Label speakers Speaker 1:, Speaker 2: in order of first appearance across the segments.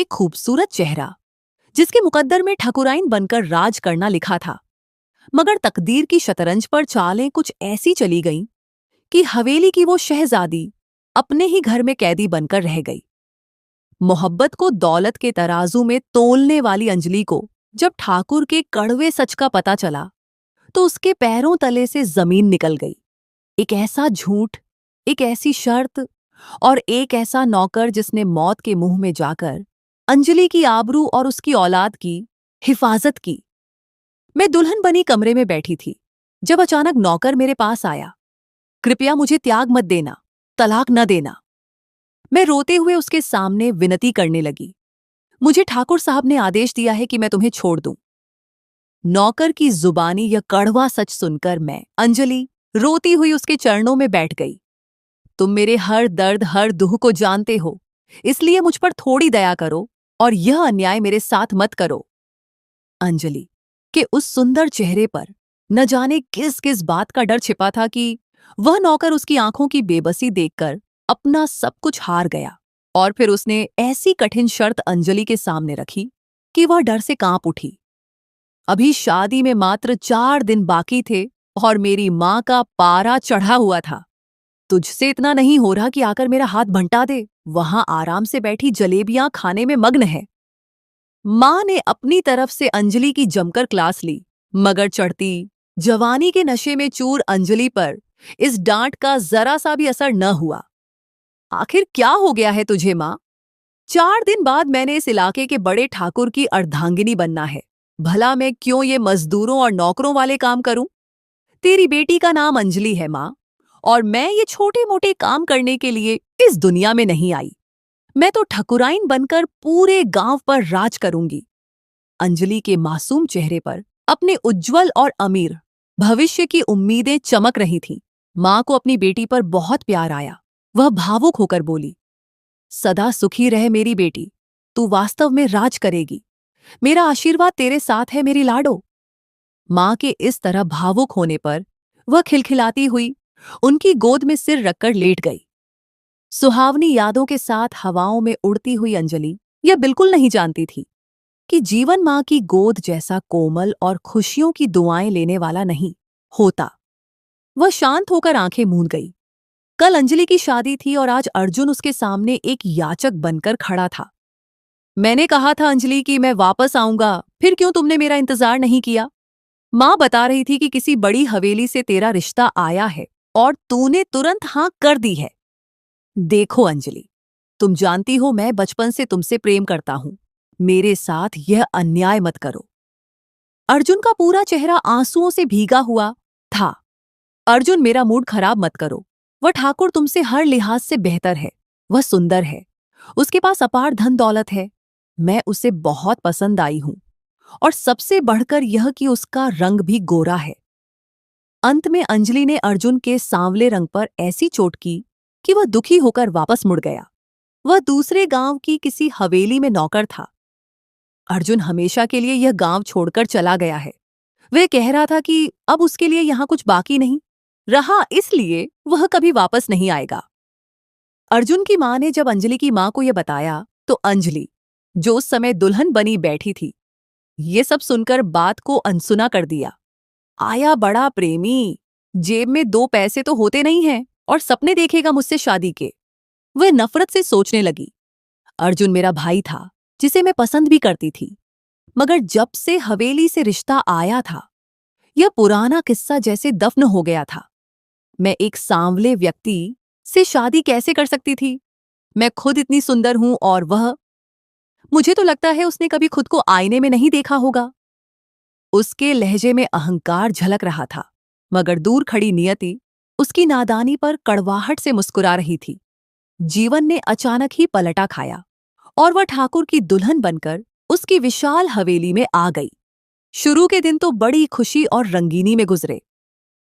Speaker 1: एक खूबसूरत चेहरा जिसके मुकद्दर में ठकुराइन बनकर राज करना लिखा था। मगर तकदीर की शतरंज पर चालें कुछ ऐसी चली गईं कि हवेली की वो शहजादी अपने ही घर में कैदी बनकर रह गई। मोहब्बत को दौलत के तराजू में तोलने वाली अंजलि को जब ठाकुर के कड़वे सच का पता चला तो उसके पैरों तले से जमीन निकल गई। एक ऐसा झूठ, एक ऐसी शर्त और एक ऐसा नौकर जिसने मौत के मुंह में जाकर अंजलि की आबरू और उसकी औलाद की हिफाजत की। मैं दुल्हन बनी कमरे में बैठी थी जब अचानक नौकर मेरे पास आया। कृपया मुझे त्याग मत देना, तलाक न देना। मैं रोते हुए उसके सामने विनती करने लगी। मुझे ठाकुर साहब ने आदेश दिया है कि मैं तुम्हें छोड़ दूं। नौकर की जुबानी यह कड़वा सच सुनकर मैं, अंजलि, रोती हुई उसके चरणों में बैठ गई। तुम मेरे हर दर्द, हर दुख को जानते हो, इसलिए मुझ पर थोड़ी दया करो और यह अन्याय मेरे साथ मत करो। अंजलि के उस सुंदर चेहरे पर न जाने किस किस बात का डर छिपा था कि वह नौकर उसकी आंखों की बेबसी देखकर अपना सब कुछ हार गया। और फिर उसने ऐसी कठिन शर्त अंजलि के सामने रखी कि वह डर से कांप उठी। अभी शादी में मात्र 4 दिन बाकी थे और मेरी मां का पारा चढ़ा हुआ था। तुझसे इतना नहीं हो रहा कि आकर मेरा हाथ भंटा दे, वहां आराम से बैठी जलेबियां खाने में मग्न है। मां ने अपनी तरफ से अंजलि की जमकर क्लास ली, मगर चढ़ती जवानी के नशे में चूर अंजलि पर इस डांट का जरा सा भी असर न हुआ। आखिर क्या हो गया है तुझे मां? 4 दिन बाद मैंने इस इलाके के बड़े ठाकुर की अर्धांगिनी बनना है। भला मैं क्यों ये मजदूरों और नौकरों वाले काम करूं? तेरी बेटी का नाम अंजलि है मां, और मैं ये छोटे मोटे काम करने के लिए इस दुनिया में नहीं आई। मैं तो ठकुराइन बनकर पूरे गांव पर राज करूंगी। अंजलि के मासूम चेहरे पर अपने उज्जवल और अमीर भविष्य की उम्मीदें चमक रही थीं। मां को अपनी बेटी पर बहुत प्यार आया। वह भावुक होकर बोली, सदा सुखी रहे मेरी बेटी, तू वास्तव में राज करेगी। मेरा आशीर्वाद तेरे साथ है मेरी लाडो। मां के इस तरह भावुक होने पर वह खिलखिलाती हुई उनकी गोद में सिर रखकर लेट गई। सुहावनी यादों के साथ हवाओं में उड़ती हुई अंजलि यह बिल्कुल नहीं जानती थी कि जीवन मां की गोद जैसा कोमल और खुशियों की दुआएं लेने वाला नहीं होता। वह शांत होकर आंखें मूंद गई। कल अंजलि की शादी थी और आज अर्जुन उसके सामने एक याचक बनकर खड़ा था। मैंने कहा था अंजलि कि मैं वापस आऊंगा, फिर क्यों तुमने मेरा इंतजार नहीं किया? मां बता रही थी कि किसी बड़ी हवेली से तेरा रिश्ता आया है और तूने तुरंत हां कर दी है। देखो अंजलि, तुम जानती हो मैं बचपन से तुमसे प्रेम करता हूं। मेरे साथ यह अन्याय मत करो। अर्जुन का पूरा चेहरा आंसुओं से भीगा हुआ था। अर्जुन, मेरा मूड खराब मत करो। वह ठाकुर तुमसे हर लिहाज से बेहतर है। वह सुंदर है, उसके पास अपार धन दौलत है। मैं उसे बहुत पसंद आई हूं, और सबसे बढ़कर यह कि उसका रंग भी गोरा है। अंत में अंजलि ने अर्जुन के सांवले रंग पर ऐसी चोट की कि वह दुखी होकर वापस मुड़ गया। वह दूसरे गांव की किसी हवेली में नौकर था। अर्जुन हमेशा के लिए यह गांव छोड़कर चला गया है। वह कह रहा था कि अब उसके लिए यहां कुछ बाकी नहीं रहा, इसलिए वह कभी वापस नहीं आएगा। अर्जुन की मां ने जब अंजलि की मां को यह बताया तो अंजलि, जो उस समय दुल्हन बनी बैठी थी, ये सब सुनकर बात को अनसुना कर दिया। आया बड़ा प्रेमी, जेब में 2 पैसे तो होते नहीं हैं और सपने देखेगा मुझसे शादी के। वह नफरत से सोचने लगी। अर्जुन मेरा भाई था जिसे मैं पसंद भी करती थी, मगर जब से हवेली से रिश्ता आया था यह पुराना किस्सा जैसे दफन हो गया था। मैं एक सांवले व्यक्ति से शादी कैसे कर सकती थी? मैं खुद इतनी सुंदर हूं और वह, मुझे तो लगता है उसने कभी खुद को आईने में नहीं देखा होगा। उसके लहजे में अहंकार झलक रहा था, मगर दूर खड़ी नियति उसकी नादानी पर कड़वाहट से मुस्कुरा रही थी। जीवन ने अचानक ही पलटा खाया और वह ठाकुर की दुल्हन बनकर उसकी विशाल हवेली में आ गई। शुरू के दिन तो बड़ी खुशी और रंगीनी में गुजरे।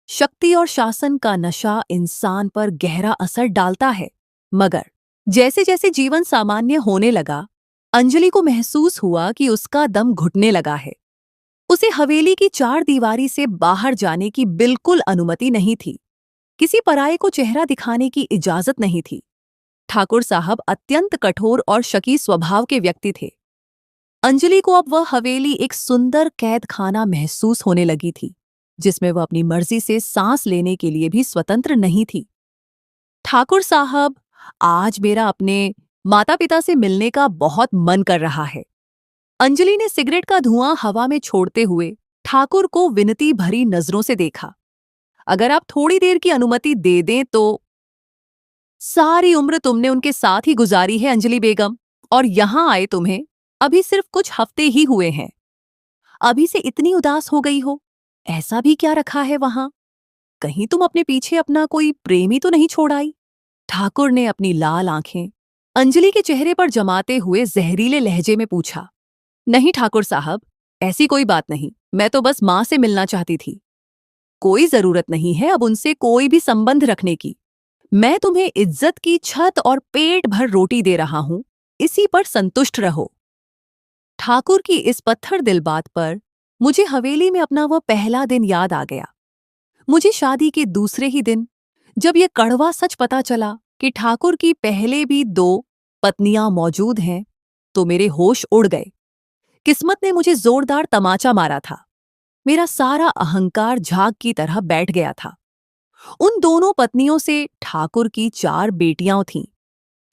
Speaker 1: शक्ति और शासन का नशा इंसान पर गहरा असर डालता है, मगर जैसे जैसे जीवन सामान्य होने लगा, अंजलि को महसूस हुआ कि उसका दम घुटने लगा है। उसे हवेली की 4 दीवारी से बाहर जाने की बिल्कुल अनुमति नहीं थी। किसी पराये को चेहरा दिखाने की इजाजत नहीं थी। ठाकुर साहब अत्यंत कठोर और शकी स्वभाव के व्यक्ति थे। अंजलि को अब वह हवेली एक सुंदर कैद खाना महसूस होने लगी थी, जिसमें वह अपनी मर्जी से सांस लेने के लिए भी स्वतंत्र नहीं थी। ठाकुर साहब, आज मेरा अपने माता पिता से मिलने का बहुत मन कर रहा है। अंजलि ने सिगरेट का धुआं हवा में छोड़ते हुए ठाकुर को विनती भरी नजरों से देखा। अगर आप थोड़ी देर की अनुमति दे दें तो। सारी उम्र तुमने उनके साथ ही गुजारी है अंजलि बेगम, और यहां आए तुम्हें अभी सिर्फ कुछ हफ्ते ही हुए हैं। अभी से इतनी उदास हो गई हो, ऐसा भी क्या रखा है वहां? कहीं तुम अपने पीछे अपना कोई प्रेमी तो नहीं छोड़ आई? ठाकुर ने अपनी लाल आंखें अंजलि के चेहरे पर जमाते हुए जहरीले लहजे में पूछा। नहीं ठाकुर साहब, ऐसी कोई बात नहीं, मैं तो बस मां से मिलना चाहती थी। कोई जरूरत नहीं है अब उनसे कोई भी संबंध रखने की। मैं तुम्हें इज्जत की छत और पेट भर रोटी दे रहा हूं, इसी पर संतुष्ट रहो। ठाकुर की इस पत्थर दिल बात पर मुझे हवेली में अपना वह पहला दिन याद आ गया। मुझे शादी के दूसरे ही दिन जब यह कड़वा सच पता चला कि ठाकुर की पहले भी 2 पत्नियां मौजूद हैं, तो मेरे होश उड़ गए। किस्मत ने मुझे जोरदार तमाचा मारा था। मेरा सारा अहंकार झाग की तरह बैठ गया था। उन दोनों पत्नियों से ठाकुर की 4 बेटियां थीं।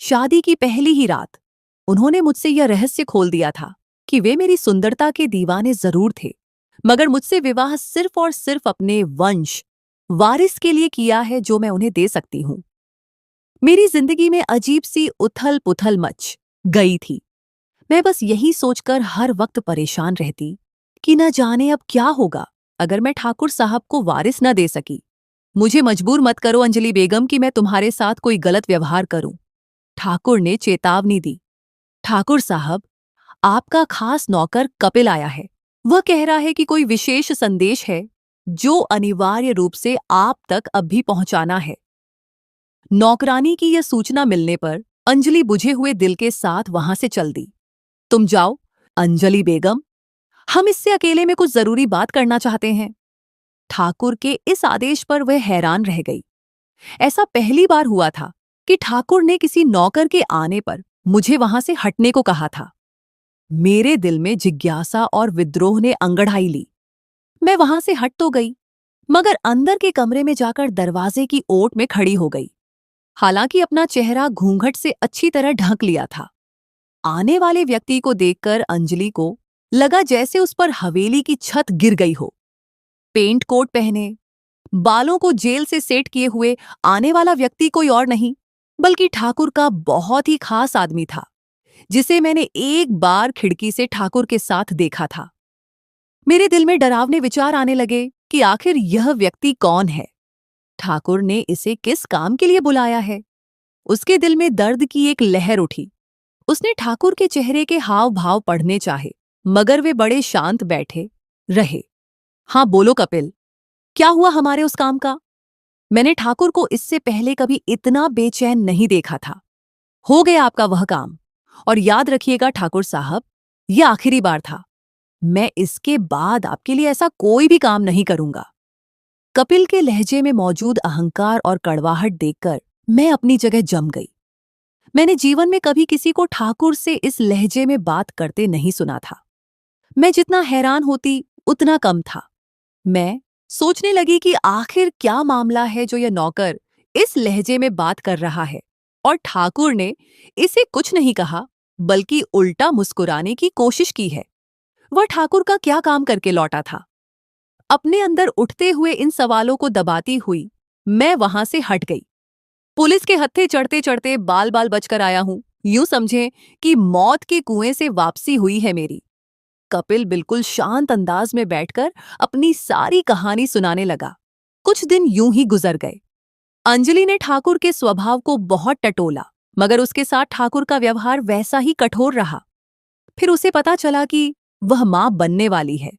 Speaker 1: शादी की पहली ही रात उन्होंने मुझसे यह रहस्य खोल दिया था कि वे मेरी सुंदरता के दीवाने जरूर थे, मगर मुझसे विवाह सिर्फ और सिर्फ अपने वंश वारिस के लिए किया है जो मैं उन्हें दे सकती हूं। मेरी जिंदगी में अजीब सी उथल पुथल मच गई थी। मैं बस यही सोचकर हर वक्त परेशान रहती कि न जाने अब क्या होगा अगर मैं ठाकुर साहब को वारिस न दे सकी। मुझे मजबूर मत करो अंजलि बेगम कि मैं तुम्हारे साथ कोई गलत व्यवहार करूं, ठाकुर ने चेतावनी दी। ठाकुर साहब, आपका खास नौकर कपिल आया है। वह कह रहा है कि कोई विशेष संदेश है जो अनिवार्य रूप से आप तक अब भी पहुंचाना है। नौकरानी की यह सूचना मिलने पर अंजलि बुझे हुए दिल के साथ वहां से चल दी। तुम जाओ अंजलि बेगम, हम इससे अकेले में कुछ जरूरी बात करना चाहते हैं। ठाकुर के इस आदेश पर वह हैरान रह गई। ऐसा पहली बार हुआ था कि ठाकुर ने किसी नौकर के आने पर मुझे वहां से हटने को कहा था। मेरे दिल में जिज्ञासा और विद्रोह ने अंगड़ाई ली। मैं वहां से हट तो गई, मगर अंदर के कमरे में जाकर दरवाजे की ओट में खड़ी हो गई। हालांकि अपना चेहरा घूंघट से अच्छी तरह ढक लिया था। आने वाले व्यक्ति को देखकर अंजलि को लगा जैसे उस पर हवेली की छत गिर गई हो। पेंट कोट पहने, बालों को जेल से सेट किए हुए आने वाला व्यक्ति कोई और नहीं बल्कि ठाकुर का बहुत ही खास आदमी था, जिसे मैंने एक बार खिड़की से ठाकुर के साथ देखा था। मेरे दिल में डरावने विचार आने लगे कि आखिर यह व्यक्ति कौन है, ठाकुर ने इसे किस काम के लिए बुलाया है। उसके दिल में दर्द की एक लहर उठी। उसने ठाकुर के चेहरे के हाव भाव पढ़ने चाहे, मगर वे बड़े शांत बैठे रहे। हाँ बोलो कपिल, क्या हुआ हमारे उस काम का? मैंने ठाकुर को इससे पहले कभी इतना बेचैन नहीं देखा था। हो गया आपका वह काम, और याद रखिएगा ठाकुर साहब, यह आखिरी बार था। मैं इसके बाद आपके लिए ऐसा कोई भी काम नहीं करूंगा। कपिल के लहजे में मौजूद अहंकार और कड़वाहट देखकर मैं अपनी जगह जम गई। मैंने जीवन में कभी किसी को ठाकुर से इस लहजे में बात करते नहीं सुना था। मैं जितना हैरान होती उतना कम था। मैं सोचने लगी कि आखिर क्या मामला है जो यह नौकर इस लहजे में बात कर रहा है, और ठाकुर ने इसे कुछ नहीं कहा बल्कि उल्टा मुस्कुराने की कोशिश की है। वह ठाकुर का क्या काम करके लौटा था? अपने अंदर उठते हुए इन सवालों को दबाती हुई मैं वहां से हट गई। पुलिस के हत्थे चढ़ते चढ़ते बाल बाल बचकर आया हूं, यूं समझें कि मौत के कुएं से वापसी हुई है मेरी। कपिल बिल्कुल शांत अंदाज में बैठकर अपनी सारी कहानी सुनाने लगा। कुछ दिन यूं ही गुजर गए। अंजलि ने ठाकुर के स्वभाव को बहुत टटोला, मगर उसके साथ ठाकुर का व्यवहार वैसा ही कठोर रहा। फिर उसे पता चला कि वह मां बनने वाली है।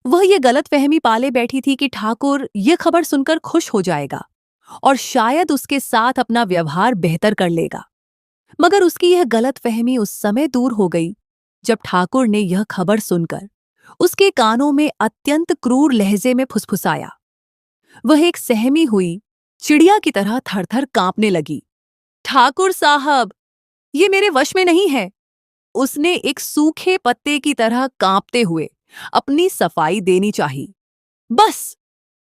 Speaker 1: वह ये गलतफहमी पाले बैठी थी कि ठाकुर यह खबर सुनकर खुश हो जाएगा और शायद उसके साथ अपना व्यवहार बेहतर कर लेगा। मगर उसकी यह गलतफहमी उस समय दूर हो गई जब ठाकुर ने यह खबर सुनकर उसके कानों में अत्यंत क्रूर लहजे में फुसफुसाया। वह एक सहमी हुई चिड़िया की तरह थरथर कांपने लगी। ठाकुर साहब, ये मेरे वश में नहीं है। उसने एक सूखे पत्ते की तरह कांपते हुए अपनी सफाई देनी चाहिए। बस!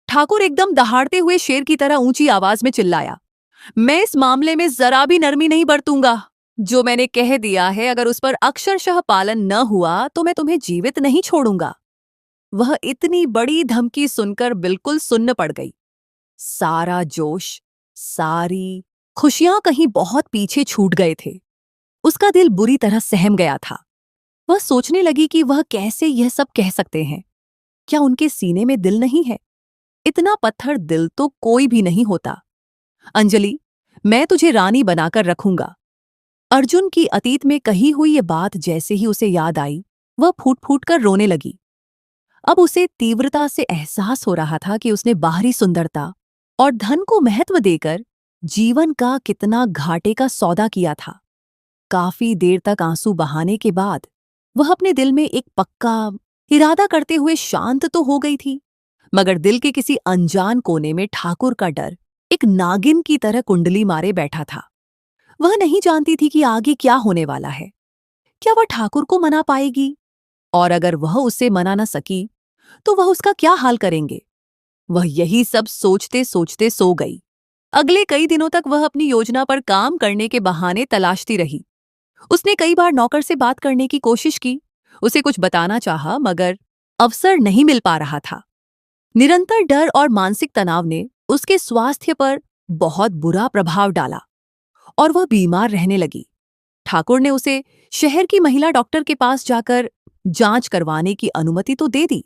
Speaker 1: ठाकुर एकदम दहाड़ते हुए शेर की तरह ऊंची आवाज में चिल्लाया। मैं इस मामले में जरा भी नरमी नहीं बरतूंगा। जो मैंने कह दिया है, अगर उस पर अक्षरशः पालन न हुआ तो मैं तुम्हें जीवित नहीं छोड़ूंगा। वह इतनी बड़ी धमकी सुनकर बिल्कुल सुन्न पड़ गई। सारा जोश, सारी खुशियां कहीं बहुत पीछे छूट गए थे। उसका दिल बुरी तरह सहम गया था। वह सोचने लगी कि वह कैसे यह सब कह सकते हैं। क्या उनके सीने में दिल नहीं है? इतना पत्थर दिल तो कोई भी नहीं होता। अंजलि, मैं तुझे रानी बनाकर रखूंगा। अर्जुन की अतीत में कही हुई ये बात जैसे ही उसे याद आई, वह फूट फूट कर रोने लगी। अब उसे तीव्रता से एहसास हो रहा था कि उसने बाहरी सुंदरता और धन को महत्व देकर जीवन का कितना घाटे का सौदा किया था। काफी देर तक आंसू बहाने के बाद वह अपने दिल में एक पक्का इरादा करते हुए शांत तो हो गई थी, मगर दिल के किसी अनजान कोने में ठाकुर का डर एक नागिन की तरह कुंडली मारे बैठा था। वह नहीं जानती थी कि आगे क्या होने वाला है। क्या वह ठाकुर को मना पाएगी? और अगर वह उससे मना न सकी तो वह उसका क्या हाल करेंगे? वह यही सब सोचते सोचते सो गई। अगले कई दिनों तक वह अपनी योजना पर काम करने के बहाने तलाशती रही। उसने कई बार नौकर से बात करने की कोशिश की, उसे कुछ बताना चाहा, मगर अवसर नहीं मिल पा रहा था। निरंतर डर और मानसिक तनाव ने उसके स्वास्थ्य पर बहुत बुरा प्रभाव डाला और वह बीमार रहने लगी। ठाकुर ने उसे शहर की महिला डॉक्टर के पास जाकर जांच करवाने की अनुमति तो दे दी,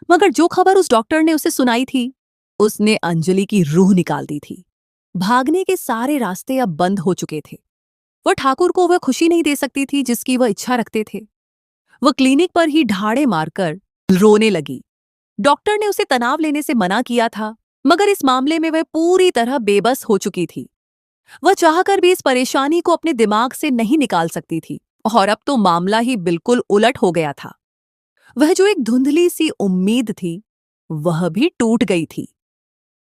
Speaker 1: मगर जो खबर उस डॉक्टर ने उसे सुनाई थी, उसने अंजलि की रूह निकाल दी थी। भागने के सारे रास्ते अब बंद हो चुके थे। वह ठाकुर को वह खुशी नहीं दे सकती थी जिसकी वह इच्छा रखते थे। वह क्लिनिक पर ही ढाड़े मारकर रोने लगी। डॉक्टर ने उसे तनाव लेने से मना किया था, मगर इस मामले में वह पूरी तरह बेबस हो चुकी थी। वह चाहकर भी इस परेशानी को अपने दिमाग से नहीं निकाल सकती थी, और अब तो मामला ही बिल्कुल उलट हो गया था। वह जो एक धुंधली सी उम्मीद थी, वह भी टूट गई थी।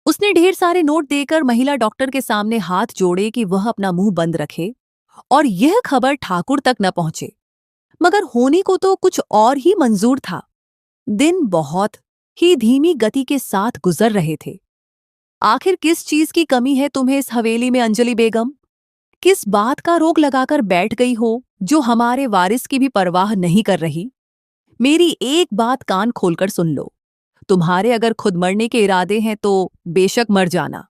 Speaker 1: उसने ढेर सारे नोट देकर महिला डॉक्टर के सामने हाथ जोड़े कि वह अपना मुंह बंद रखे और यह खबर ठाकुर तक न पहुंचे, मगर होने को तो कुछ और ही मंजूर था। दिन बहुत ही धीमी गति के साथ गुजर रहे थे। आखिर किस चीज की कमी है तुम्हें इस हवेली में, अंजलि बेगम? किस बात का रोग लगाकर बैठ गई हो जो हमारे वारिस की भी परवाह नहीं कर रही? मेरी एक बात कान खोलकर सुन लो। तुम्हारे अगर खुद मरने के इरादे हैं तो बेशक मर जाना,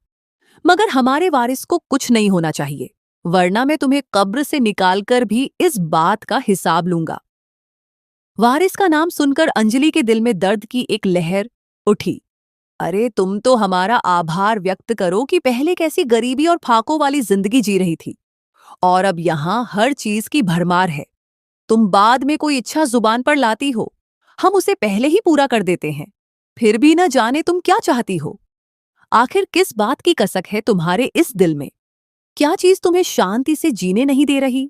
Speaker 1: मगर हमारे वारिस को कुछ नहीं होना चाहिए, वरना मैं तुम्हें कब्र से निकालकर भी इस बात का हिसाब लूंगा। वारिस का नाम सुनकर अंजलि के दिल में दर्द की एक लहर उठी। अरे तुम तो हमारा आभार व्यक्त करो कि पहले कैसी गरीबी और फाकों वाली जिंदगी जी रही थी, और अब यहां हर चीज की भरमार है। तुम बाद में कोई इच्छा जुबान पर लाती हो, हम उसे पहले ही पूरा कर देते हैं, फिर भी न जाने तुम क्या चाहती हो। आखिर किस बात की कसक है तुम्हारे इस दिल में? क्या चीज तुम्हें शांति से जीने नहीं दे रही?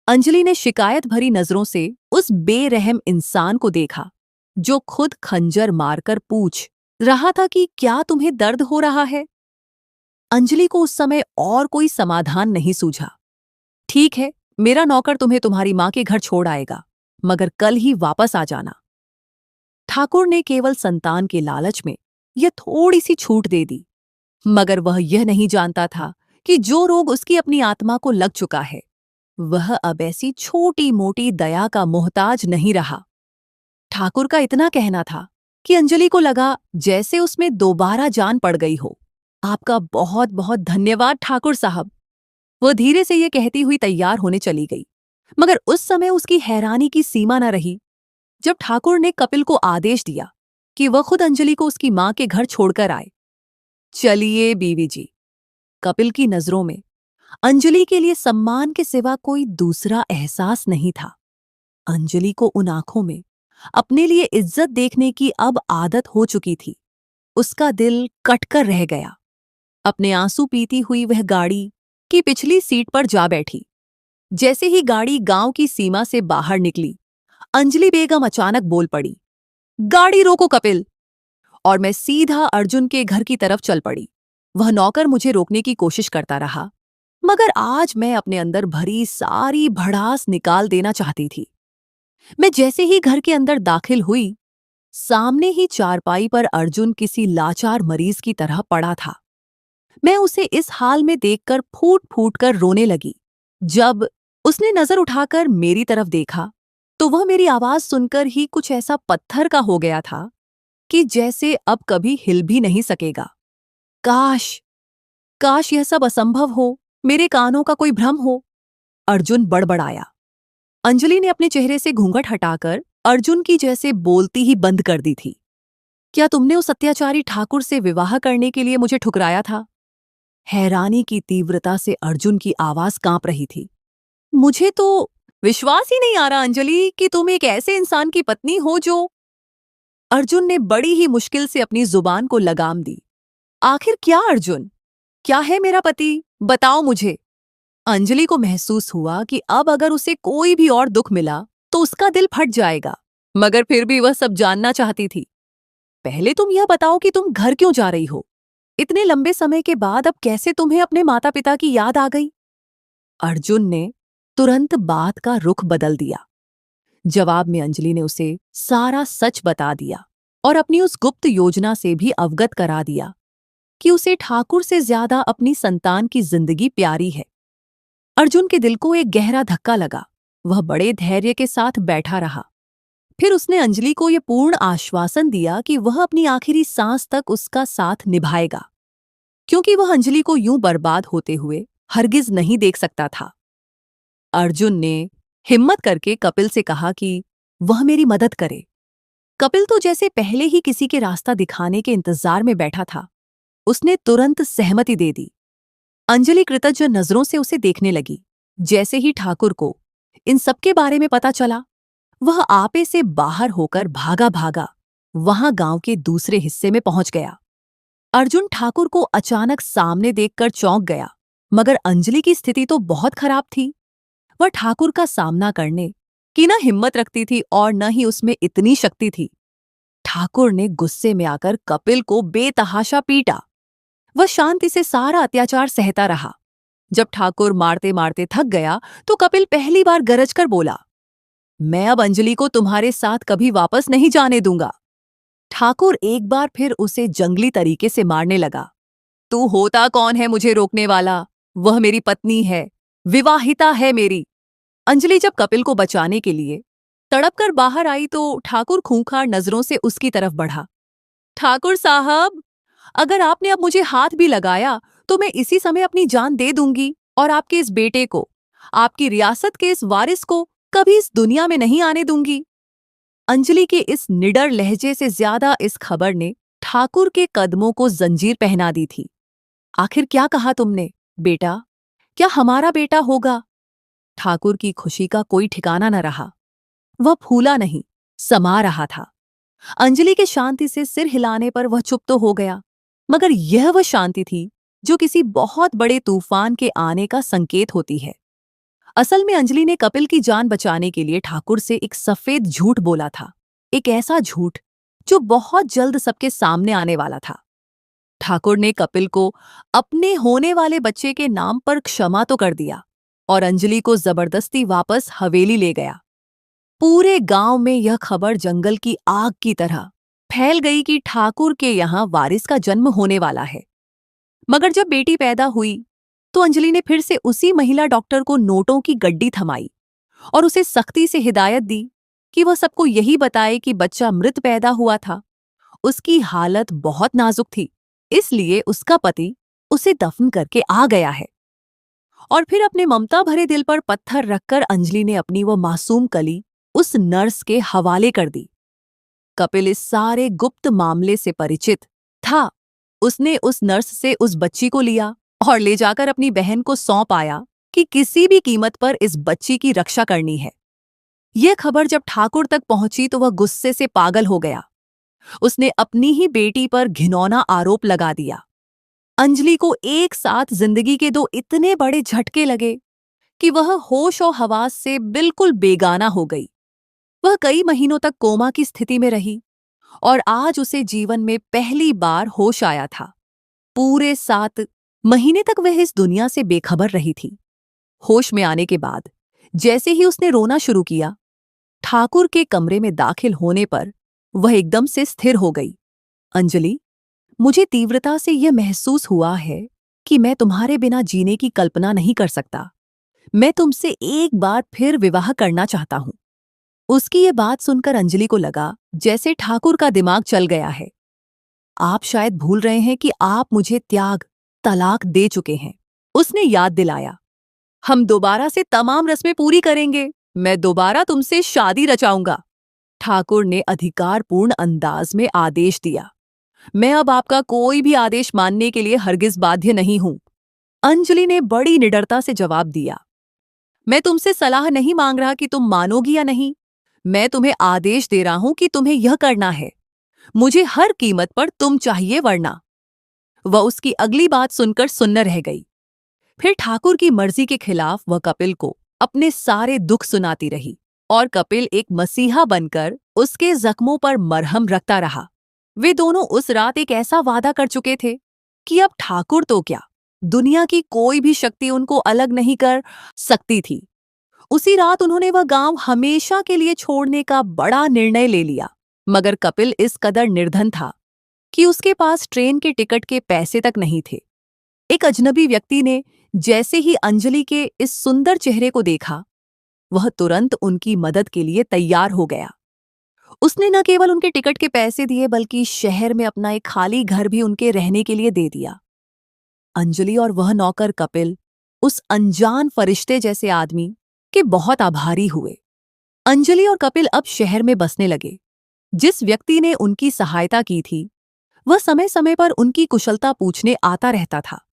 Speaker 1: अंजलि ने शिकायत भरी नजरों से उस बेरहम इंसान को देखा, जो खुद खंजर मारकर पूछ रहा था कि क्या तुम्हें दर्द हो रहा है। अंजलि को उस समय और कोई समाधान नहीं सूझा। ठीक है, मेरा नौकर तुम्हें तुम्हारी मां के घर छोड़ आएगा, मगर कल ही वापस आ जाना। ठाकुर ने केवल संतान के लालच में यह थोड़ी सी छूट दे दी, मगर वह यह नहीं जानता था कि जो रोग उसकी अपनी आत्मा को लग चुका है, वह अब ऐसी छोटी मोटी दया का मोहताज नहीं रहा। ठाकुर का इतना कहना था कि अंजलि को लगा जैसे उसमें दोबारा जान पड़ गई हो। आपका बहुत बहुत धन्यवाद ठाकुर साहब। वह धीरे से यह कहती हुई तैयार होने चली गई, मगर उस समय उसकी हैरानी की सीमा न रही जब ठाकुर ने कपिल को आदेश दिया कि वह खुद अंजलि को उसकी मां के घर छोड़कर आए। चलिए बीवी जी। कपिल की नजरों में अंजलि के लिए सम्मान के सिवा कोई दूसरा एहसास नहीं था। अंजलि को उन आंखों में अपने लिए इज्जत देखने की अब आदत हो चुकी थी। उसका दिल कटकर रह गया। अपने आंसू पीती हुई वह गाड़ी की पिछली सीट पर जा बैठी। जैसे ही गाड़ी गांव की सीमा से बाहर निकली, अंजलि बेगम अचानक बोल पड़ी, गाड़ी रोको कपिल। और मैं सीधा अर्जुन के घर की तरफ चल पड़ी। वह नौकर मुझे रोकने की कोशिश करता रहा, मगर आज मैं अपने अंदर भरी सारी भड़ास निकाल देना चाहती थी। मैं जैसे ही घर के अंदर दाखिल हुई, सामने ही चारपाई पर अर्जुन किसी लाचार मरीज की तरह पड़ा था। मैं उसे इस हाल में देखकर फूट फूट कर रोने लगी। जब उसने नजर उठाकर मेरी तरफ देखा, तो वह मेरी आवाज सुनकर ही कुछ ऐसा पत्थर का हो गया था कि जैसे अब कभी हिल भी नहीं सकेगा। काश, काश यह सब असंभव हो, मेरे कानों का कोई भ्रम हो। अर्जुन बड़बड़ाया। अंजलि ने अपने चेहरे से घूंघट हटाकर अर्जुन की जैसे बोलती ही बंद कर दी थी। क्या तुमने उस अत्याचारी ठाकुर से विवाह करने के लिए मुझे ठुकराया था? हैरानी की तीव्रता से अर्जुन की आवाज कांप रही थी। मुझे तो विश्वास ही नहीं आ रहा अंजलि कि तुम एक ऐसे इंसान की पत्नी हो जो। अर्जुन ने बड़ी ही मुश्किल से अपनी जुबान को लगाम दी। आखिर क्या अर्जुन? क्या है मेरा पति? बताओ मुझे। अंजलि को महसूस हुआ कि अब अगर उसे कोई भी और दुख मिला तो उसका दिल फट जाएगा, मगर फिर भी वह सब जानना चाहती थी। पहले तुम यह बताओ कि तुम घर क्यों जा रही हो? इतने लंबे समय के बाद अब कैसे तुम्हें अपने माता पिता की याद आ गई? अर्जुन ने तुरंत बात का रुख बदल दिया। जवाब में अंजलि ने उसे सारा सच बता दिया और अपनी उस गुप्त योजना से भी अवगत करा दिया कि उसे ठाकुर से ज्यादा अपनी संतान की जिंदगी प्यारी है। अर्जुन के दिल को एक गहरा धक्का लगा। वह बड़े धैर्य के साथ बैठा रहा। फिर उसने अंजलि को यह पूर्ण आश्वासन दिया कि वह अपनी आखिरी सांस तक उसका साथ निभाएगा, क्योंकि वह अंजलि को यूं बर्बाद होते हुए हरगिज नहीं देख सकता था। अर्जुन ने हिम्मत करके कपिल से कहा कि वह मेरी मदद करे। कपिल तो जैसे पहले ही किसी के रास्ता दिखाने के इंतजार में बैठा था। उसने तुरंत सहमति दे दी। अंजलि कृतज्ञ नजरों से उसे देखने लगी। जैसे ही ठाकुर को इन सबके बारे में पता चला, वह आपे से बाहर होकर भागा भागा वहां गांव के दूसरे हिस्से में पहुंच गया। अर्जुन ठाकुर को अचानक सामने देखकर चौंक गया, मगर अंजलि की स्थिति तो बहुत खराब थी। वह ठाकुर का सामना करने की न हिम्मत रखती थी और न ही उसमें इतनी शक्ति थी। ठाकुर ने गुस्से में आकर कपिल को बेतहाशा पीटा। वह शांति से सारा अत्याचार सहता रहा। जब ठाकुर मारते मारते थक गया, तो कपिल पहली बार गरज कर बोला, मैं अब अंजलि को तुम्हारे साथ कभी वापस नहीं जाने दूंगा। ठाकुर एक बार फिर उसे जंगली तरीके से मारने लगा। तू होता कौन है मुझे रोकने वाला? वह मेरी पत्नी है, विवाहिता है मेरी। अंजलि जब कपिल को बचाने के लिए तड़प कर बाहर आई, तो ठाकुर खूंखार नजरों से उसकी तरफ बढ़ा। ठाकुर साहब, अगर आपने अब मुझे हाथ भी लगाया तो मैं इसी समय अपनी जान दे दूंगी और आपके इस बेटे को, आपकी रियासत के इस वारिस को कभी इस दुनिया में नहीं आने दूंगी। अंजलि के इस निडर लहजे से ज्यादा इस खबर ने ठाकुर के कदमों को जंजीर पहना दी थी। आखिर क्या कहा तुमने, बेटा? क्या हमारा बेटा होगा? ठाकुर की खुशी का कोई ठिकाना न रहा। वह फूला नहीं, समा रहा था। अंजलि के शांति से सिर हिलाने पर वह चुप तो हो गया, मगर यह वह शांति थी जो किसी बहुत बड़े तूफान के आने का संकेत होती है। असल में अंजलि ने कपिल की जान बचाने के लिए ठाकुर से एक सफेद झूठ बोला था। एक ऐसा झूठ जो बहुत जल्द सबके सामने आने वाला था। ठाकुर ने कपिल को अपने होने वाले बच्चे के नाम पर क्षमा तो कर दिया और अंजलि को जबरदस्ती वापस हवेली ले गया। पूरे गांव में यह खबर जंगल की आग की तरह फैल गई कि ठाकुर के यहाँ वारिस का जन्म होने वाला है। मगर जब बेटी पैदा हुई, तो अंजलि ने फिर से उसी महिला डॉक्टर को नोटों की गड्डी थमाई और उसे सख्ती से हिदायत दी कि वह सबको यही बताए कि बच्चा मृत पैदा हुआ था। उसकी हालत बहुत नाजुक थी, इसलिए उसका पति उसे दफन करके आ गया है। और फिर अपने ममता भरे दिल पर पत्थर रखकर अंजलि ने अपनी वो मासूम कली उस नर्स के हवाले कर दी। कपिल इस सारे गुप्त मामले से परिचित था। उसने उस नर्स से उस बच्ची को लिया और ले जाकर अपनी बहन को सौंप आया कि किसी भी कीमत पर इस बच्ची की रक्षा करनी है। यह खबर जब ठाकुर तक पहुंची तो वह गुस्से से पागल हो गया। उसने अपनी ही बेटी पर घिनौना आरोप लगा दिया। अंजलि को एक साथ जिंदगी के दो इतने बड़े झटके लगे कि वह होश और हवास से बिल्कुल बेगाना हो गई। वह कई महीनों तक कोमा की स्थिति में रही और आज उसे जीवन में पहली बार होश आया था। पूरे 7 महीने तक वह इस दुनिया से बेखबर रही थी। होश में आने के बाद जैसे ही उसने रोना शुरू किया, ठाकुर के कमरे में दाखिल होने पर वह एकदम से स्थिर हो गई। अंजलि, मुझे तीव्रता से यह महसूस हुआ है कि मैं तुम्हारे बिना जीने की कल्पना नहीं कर सकता। मैं तुमसे एक बार फिर विवाह करना चाहता हूं। उसकी ये बात सुनकर अंजलि को लगा जैसे ठाकुर का दिमाग चल गया है। आप शायद भूल रहे हैं कि आप मुझे तलाक दे चुके हैं। उसने याद दिलाया। हम दोबारा से तमाम रस्में पूरी करेंगे। मैं दोबारा तुमसे शादी रचाऊंगा। ठाकुर ने अधिकारपूर्ण अंदाज में आदेश दिया। मैं अब आपका कोई भी आदेश मानने के लिए हरगिज बाध्य नहीं हूं। अंजलि ने बड़ी निडरता से जवाब दिया। मैं तुमसे सलाह नहीं मांग रहा कि तुम मानोगी या नहीं। मैं तुम्हें आदेश दे रहा हूं कि तुम्हें यह करना है। मुझे हर कीमत पर तुम चाहिए, वरना। वह उसकी अगली बात सुनकर सुन्न रह गई। फिर ठाकुर की मर्जी के खिलाफ वह कपिल को अपने सारे दुख सुनाती रही और कपिल एक मसीहा बनकर उसके जख्मों पर मरहम रखता रहा। वे दोनों उस रात एक ऐसा वादा कर चुके थे कि अब ठाकुर तो क्या, दुनिया की कोई भी शक्ति उनको अलग नहीं कर सकती थी। उसी रात उन्होंने वह गांव हमेशा के लिए छोड़ने का बड़ा निर्णय ले लिया। मगर कपिल इस कदर निर्धन था कि उसके पास ट्रेन के टिकट के पैसे तक नहीं थे। एक अजनबी व्यक्ति ने जैसे ही अंजलि के इस सुंदर चेहरे को देखा, वह तुरंत उनकी मदद के लिए तैयार हो गया। उसने न केवल उनके टिकट के पैसे दिए बल्कि शहर में अपना एक खाली घर भी उनके रहने के लिए दे दिया। अंजलि और वह नौकर कपिल उस अनजान फरिश्ते जैसे आदमी के बहुत आभारी हुए। अंजलि और कपिल अब शहर में बसने लगे। जिस व्यक्ति ने उनकी सहायता की थी, वह समय समय पर उनकी कुशलता पूछने आता रहता था।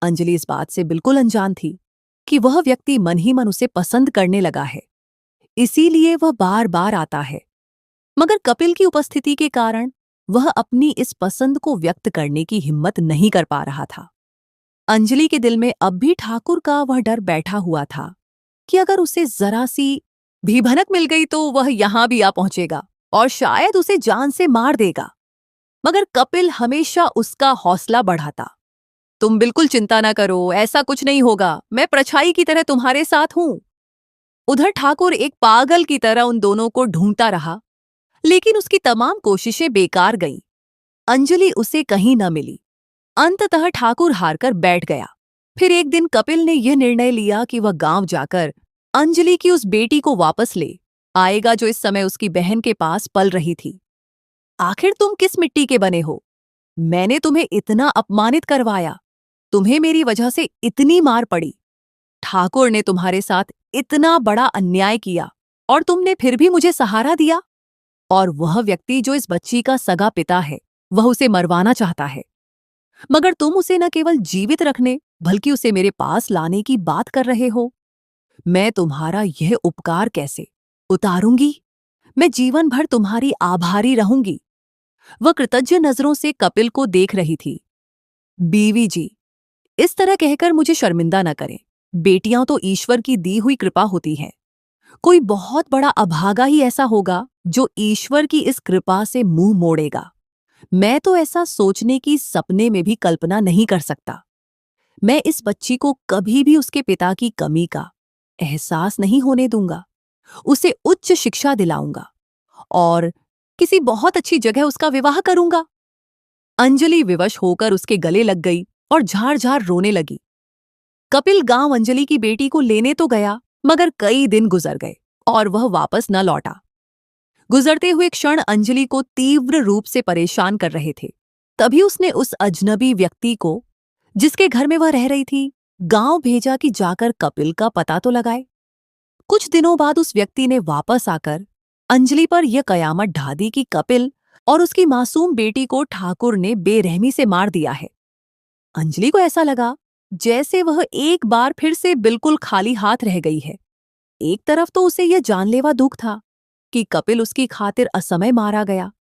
Speaker 1: अंजलि इस बात से बिल्कुल अनजान थी कि वह व्यक्ति मन ही मन उसे पसंद करने लगा है, इसीलिए वह बार बार आता है। मगर कपिल की उपस्थिति के कारण वह अपनी इस पसंद को व्यक्त करने की हिम्मत नहीं कर पा रहा था। अंजलि के दिल में अब भी ठाकुर का वह डर बैठा हुआ था कि अगर उसे जरा सी भी भनक मिल गई तो वह यहां भी आ पहुंचेगा और शायद उसे जान से मार देगा। मगर कपिल हमेशा उसका हौसला बढ़ाता। तुम बिल्कुल चिंता ना करो, ऐसा कुछ नहीं होगा। मैं परछाई की तरह तुम्हारे साथ हूं। उधर ठाकुर एक पागल की तरह उन दोनों को ढूंढता रहा, लेकिन उसकी तमाम कोशिशें बेकार गईं। अंजलि उसे कहीं न मिली। अंततः ठाकुर हारकर बैठ गया। फिर एक दिन कपिल ने यह निर्णय लिया कि वह गांव जाकर अंजलि की उस बेटी को वापस ले आएगा जो इस समय उसकी बहन के पास पल रही थी। आखिर तुम किस मिट्टी के बने हो? मैंने तुम्हें इतना अपमानित करवाया, तुम्हें मेरी वजह से इतनी मार पड़ी। ठाकुर ने तुम्हारे साथ इतना बड़ा अन्याय किया और तुमने फिर भी मुझे सहारा दिया। और वह व्यक्ति जो इस बच्ची का सगा पिता है, वह उसे मरवाना चाहता है। मगर तुम उसे न केवल जीवित रखने बल्कि उसे मेरे पास लाने की बात कर रहे हो। मैं तुम्हारा यह उपकार कैसे उतारूंगी? मैं जीवन भर तुम्हारी आभारी रहूंगी। वह कृतज्ञ नजरों से कपिल को देख रही थी। बीवी जी, इस तरह कहकर मुझे शर्मिंदा न करें। बेटियां तो ईश्वर की दी हुई कृपा होती हैं। कोई बहुत बड़ा अभागा ही ऐसा होगा जो ईश्वर की इस कृपा से मुंह मोड़ेगा। मैं तो ऐसा सोचने की सपने में भी कल्पना नहीं कर सकता। मैं इस बच्ची को कभी भी उसके पिता की कमी का एहसास नहीं होने दूंगा। उसे उच्च शिक्षा दिलाऊंगा और किसी बहुत अच्छी जगह उसका विवाह करूंगा। अंजलि विवश होकर उसके गले लग गई और झार-झार रोने लगी। कपिल गांव अंजलि की बेटी को लेने तो गया, मगर कई दिन गुजर गए और वह वापस न लौटा। गुजरते हुए क्षण अंजलि को तीव्र रूप से परेशान कर रहे थे। तभी उसने उस अजनबी व्यक्ति को, जिसके घर में वह रह रही थी, गांव भेजा कि जाकर कपिल का पता तो लगाए। कुछ दिनों बाद उस व्यक्ति ने वापस आकर अंजलि पर यह कयामत ढा दी कि कपिल और उसकी मासूम बेटी को ठाकुर ने बेरहमी से मार दिया है। अंजलि को ऐसा लगा जैसे वह एक बार फिर से बिल्कुल खाली हाथ रह गई है। एक तरफ तो उसे यह जानलेवा दुख था कि कपिल उसकी खातिर असमय मारा गया,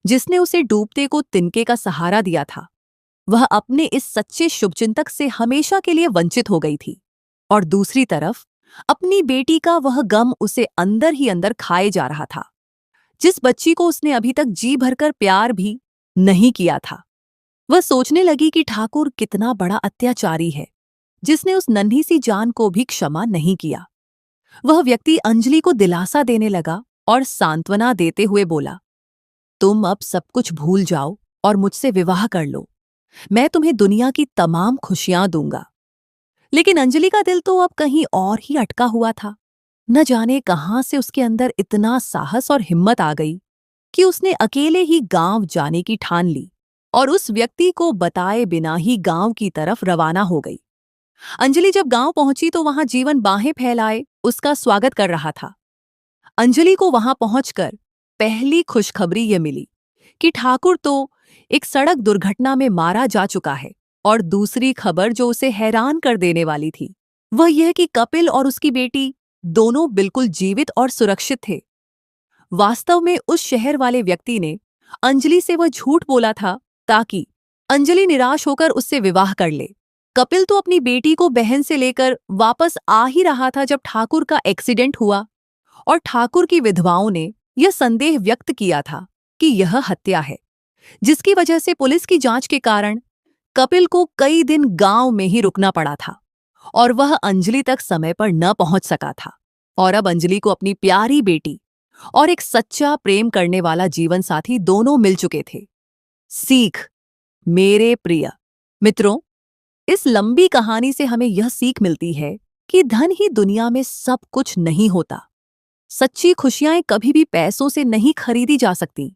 Speaker 1: जिसने उसे डूबते को तिनके का सहारा दिया था। वह अपने इस सच्चे शुभचिंतक से हमेशा के लिए वंचित हो गई थी। और दूसरी तरफ अपनी बेटी का वह गम उसे अंदर ही अंदर खाए जा रहा था, जिस बच्ची को उसने अभी तक जी भरकर प्यार भी नहीं किया था। वह सोचने लगी कि ठाकुर कितना बड़ा अत्याचारी है, जिसने उस नन्ही सी जान को भी क्षमा नहीं किया। वह व्यक्ति अंजलि को दिलासा देने लगा और सांत्वना देते हुए बोला, तुम अब सब कुछ भूल जाओ और मुझसे विवाह कर लो। मैं तुम्हें दुनिया की तमाम खुशियां दूंगा। लेकिन अंजलि का दिल तो अब कहीं और ही अटका हुआ था। न जाने कहां से उसके अंदर इतना साहस और हिम्मत आ गई कि उसने अकेले ही गांव जाने की ठान ली और उस व्यक्ति को बताए बिना ही गांव की तरफ रवाना हो गई। अंजलि जब गांव पहुंची तो वहां जीवन बाहें फैलाए उसका स्वागत कर रहा था। अंजलि को वहां पहुंचकर पहली खुशखबरी ये मिली कि ठाकुर तो एक सड़क दुर्घटना में मारा जा चुका है, और दूसरी खबर जो उसे हैरान कर देने वाली थी वह यह कि कपिल और उसकी बेटी दोनों बिल्कुल जीवित और सुरक्षित थे। वास्तव में उस शहर वाले व्यक्ति ने अंजलि से वह झूठ बोला था ताकि अंजलि निराश होकर उससे विवाह कर ले। कपिल तो अपनी बेटी को बहन से लेकर वापस आ ही रहा था जब ठाकुर का एक्सीडेंट हुआ, और ठाकुर की विधवाओं ने यह संदेह व्यक्त किया था कि यह हत्या है, जिसकी वजह से पुलिस की जांच के कारण कपिल को कई दिन गांव में ही रुकना पड़ा था और वह अंजलि तक समय पर न पहुंच सका था। और अब अंजलि को अपनी प्यारी बेटी और एक सच्चा प्रेम करने वाला जीवन साथी दोनों मिल चुके थे। सीख, मेरे प्रिय मित्रों, इस लंबी कहानी से हमें यह सीख मिलती है कि धन ही दुनिया में सब कुछ नहीं होता। सच्ची खुशियां कभी भी पैसों से नहीं खरीदी जा सकती।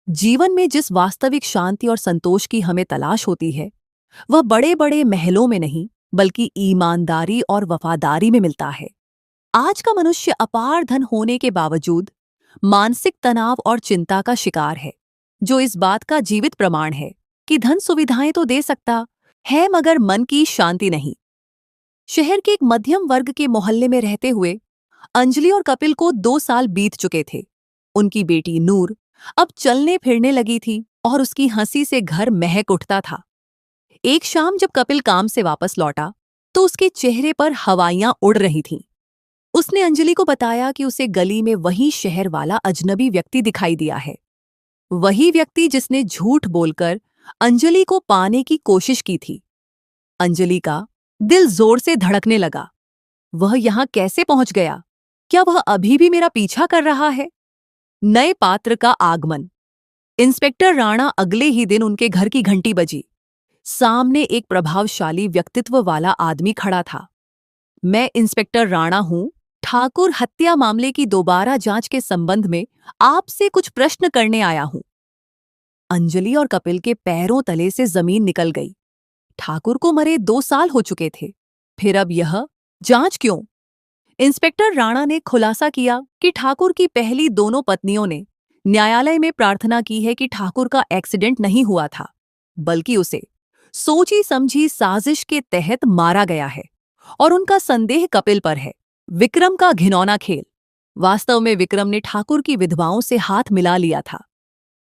Speaker 1: जीवन में जिस वास्तविक शांति और संतोष की हमें तलाश होती है वह बड़े बड़े महलों में नहीं बल्कि ईमानदारी और वफादारी में मिलता है। आज का मनुष्य अपार धन होने के बावजूद मानसिक तनाव और चिंता का शिकार है, जो इस बात का जीवित प्रमाण है कि धन सुविधाएं तो दे सकता है मगर मन की शांति नहीं। शहर के एक मध्यम वर्ग के मोहल्ले में रहते हुए अंजलि और कपिल को 2 साल बीत चुके थे। उनकी बेटी नूर अब चलने फिरने लगी थी और उसकी हंसी से घर महक उठता था। एक शाम जब कपिल काम से वापस लौटा तो उसके चेहरे पर हवाइयां उड़ रही थीं। उसने अंजलि को बताया कि उसे गली में वही शहर वाला अजनबी व्यक्ति दिखाई दिया है, वही व्यक्ति जिसने झूठ बोलकर अंजलि को पाने की कोशिश की थी। अंजलि का दिल जोर से धड़कने लगा। वह यहां कैसे पहुंच गया? क्या वह अभी भी मेरा पीछा कर रहा है? नए पात्र का आगमन। इंस्पेक्टर राणा अगले ही दिन उनके घर की घंटी बजी। सामने एक प्रभावशाली व्यक्तित्व वाला आदमी खड़ा था। मैं इंस्पेक्टर राणा हूं। ठाकुर हत्या मामले की दोबारा जांच के संबंध में आपसे कुछ प्रश्न करने आया हूं। अंजलि और कपिल के पैरों तले से जमीन निकल गई। ठाकुर को मरे 2 साल हो चुके थे, फिर अब यह जांच क्यों? इंस्पेक्टर राणा ने खुलासा किया कि ठाकुर की पहली दोनों पत्नियों ने न्यायालय में प्रार्थना की है कि ठाकुर का एक्सीडेंट नहीं हुआ था, बल्कि उसे सोची समझी साजिश के तहत मारा गया है, और उनका संदेह कपिल पर है। विक्रम का घिनौना खेल। वास्तव में विक्रम ने ठाकुर की विधवाओं से हाथ मिला लिया था।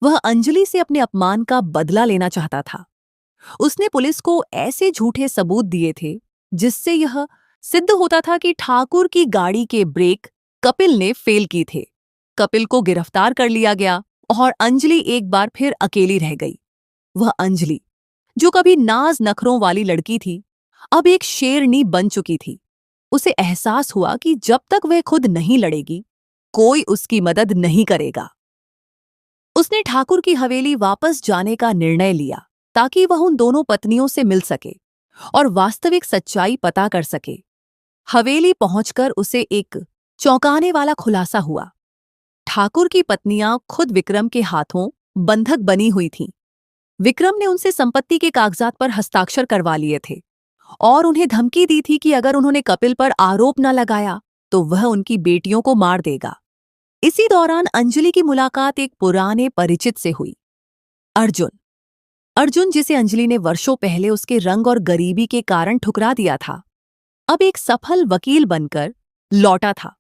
Speaker 1: वह अंजलि से अपने अपमान का बदला लेना चाहता था। उसने पुलिस को ऐसे झूठे सबूत दिए थे जिससे यह सिद्ध होता था कि ठाकुर की गाड़ी के ब्रेक कपिल ने फेल की थे। कपिल को गिरफ्तार कर लिया गया और अंजलि एक बार फिर अकेली रह गई। वह अंजलि जो कभी नाज नखरों वाली लड़की थी, अब एक शेरनी बन चुकी थी। उसे एहसास हुआ कि जब तक वह खुद नहीं लड़ेगी, कोई उसकी मदद नहीं करेगा। उसने ठाकुर की हवेली वापस जाने का निर्णय लिया ताकि वह उन दोनों पत्नियों से मिल सके और वास्तविक सच्चाई पता कर सके। हवेली पहुंचकर उसे एक चौंकाने वाला खुलासा हुआ। ठाकुर की पत्नियां खुद विक्रम के हाथों बंधक बनी हुई थीं। विक्रम ने उनसे संपत्ति के कागजात पर हस्ताक्षर करवा लिए थे और उन्हें धमकी दी थी कि अगर उन्होंने कपिल पर आरोप न लगाया तो वह उनकी बेटियों को मार देगा। इसी दौरान अंजलि की मुलाकात एक पुराने परिचित से हुई, अर्जुन। अर्जुन, जिसे अंजलि ने वर्षों पहले उसके रंग और गरीबी के कारण ठुकरा दिया था, अब एक सफल वकील बनकर लौटा था।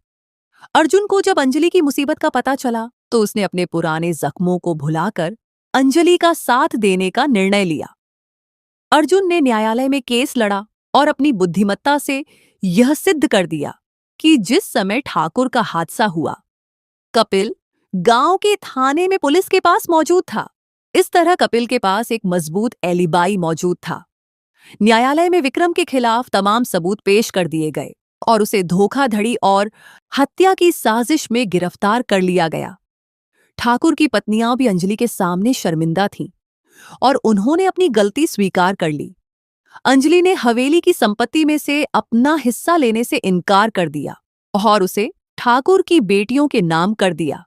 Speaker 1: अर्जुन को जब अंजलि की मुसीबत का पता चला तो उसने अपने पुराने जख्मों को भुलाकर अंजलि का साथ देने का निर्णय लिया। अर्जुन ने न्यायालय में केस लड़ा और अपनी बुद्धिमत्ता से यह सिद्ध कर दिया कि जिस समय ठाकुर का हादसा हुआ, कपिल गांव के थाने में पुलिस के पास मौजूद था। इस तरह कपिल के पास एक मजबूत एलिबाई मौजूद था। न्यायालय में विक्रम के खिलाफ तमाम सबूत पेश कर दिए गए और उसे धोखाधड़ी और हत्या की साजिश में गिरफ्तार कर लिया गया। ठाकुर की पत्नियां भी अंजलि के सामने शर्मिंदा थीं और उन्होंने अपनी गलती स्वीकार कर ली। अंजलि ने हवेली की संपत्ति में से अपना हिस्सा लेने से इनकार कर दिया और उसे ठाकुर की बेटियों के नाम कर दिया।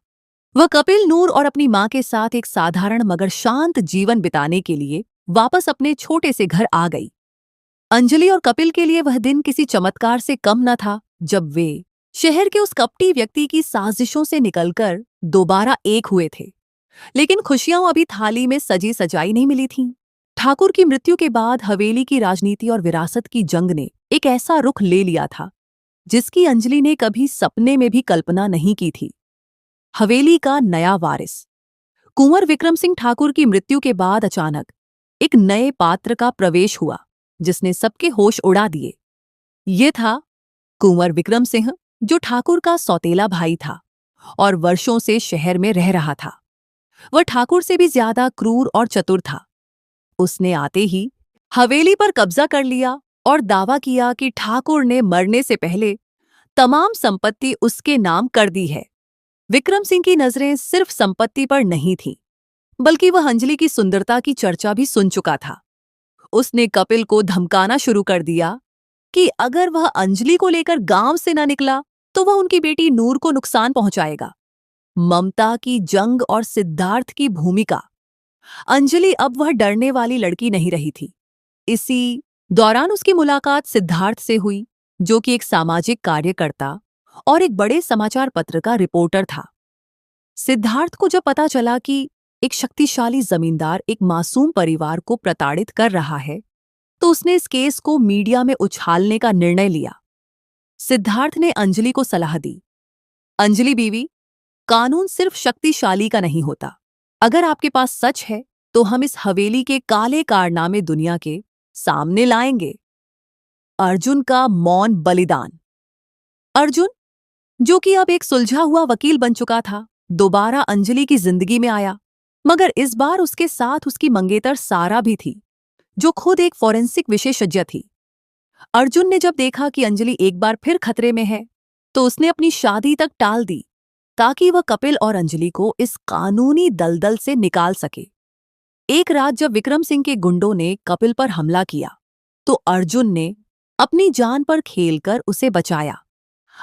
Speaker 1: वह कपिल, नूर और अपनी मां के साथ एक साधारण मगर शांत जीवन बिताने के लिए वापस अपने छोटे से घर आ गई। अंजलि और कपिल के लिए वह दिन किसी चमत्कार से कम न था जब वे शहर के उस कपटी व्यक्ति की साजिशों से निकलकर दोबारा एक हुए थे। लेकिन खुशियां अभी थाली में सजी सजाई नहीं मिली थीं। ठाकुर की मृत्यु के बाद हवेली की राजनीति और विरासत की जंग ने एक ऐसा रुख ले लिया था जिसकी अंजलि ने कभी सपने में भी कल्पना नहीं की थी। हवेली का नया वारिस। कुंवर विक्रम सिंह ठाकुर की मृत्यु के बाद अचानक एक नए पात्र का प्रवेश हुआ जिसने सबके होश उड़ा दिए। ये था कुंवर विक्रम सिंह, जो ठाकुर का सौतेला भाई था और वर्षों से शहर में रह रहा था। वह ठाकुर से भी ज्यादा क्रूर और चतुर था। उसने आते ही हवेली पर कब्जा कर लिया और दावा किया कि ठाकुर ने मरने से पहले तमाम संपत्ति उसके नाम कर दी है। विक्रम सिंह की नजरें सिर्फ संपत्ति पर नहीं थीं, बल्कि वह अंजलि की सुंदरता की चर्चा भी सुन चुका था। उसने कपिल को धमकाना शुरू कर दिया कि अगर वह अंजलि को लेकर गांव से न निकला तो वह उनकी बेटी नूर को नुकसान पहुंचाएगा। ममता की जंग और सिद्धार्थ की भूमिका। अंजलि अब वह डरने वाली लड़की नहीं रही थी। इसी दौरान उसकी मुलाकात सिद्धार्थ से हुई, जो कि एक सामाजिक कार्यकर्ता और एक बड़े समाचार पत्र का रिपोर्टर था। सिद्धार्थ को जब पता चला कि एक शक्तिशाली जमींदार एक मासूम परिवार को प्रताड़ित कर रहा है, तो उसने इस केस को मीडिया में उछालने का निर्णय लिया। सिद्धार्थ ने अंजलि को सलाह दी, अंजलि बीवी, कानून सिर्फ शक्तिशाली का नहीं होता। अगर आपके पास सच है तो हम इस हवेली के काले कारनामे दुनिया के सामने लाएंगे। अर्जुन का मौन बलिदान। अर्जुन, जो कि अब एक सुलझा हुआ वकील बन चुका था, दोबारा अंजलि की जिंदगी में आया, मगर इस बार उसके साथ उसकी मंगेतर सारा भी थी, जो खुद एक फॉरेंसिक विशेषज्ञ थी। अर्जुन ने जब देखा कि अंजलि एक बार फिर खतरे में है, तो उसने अपनी शादी तक टाल दी ताकि वह कपिल और अंजलि को इस कानूनी दलदल से निकाल सके। एक रात जब विक्रम सिंह के गुंडों ने कपिल पर हमला किया, तो अर्जुन ने अपनी जान पर खेलकर उसे बचाया।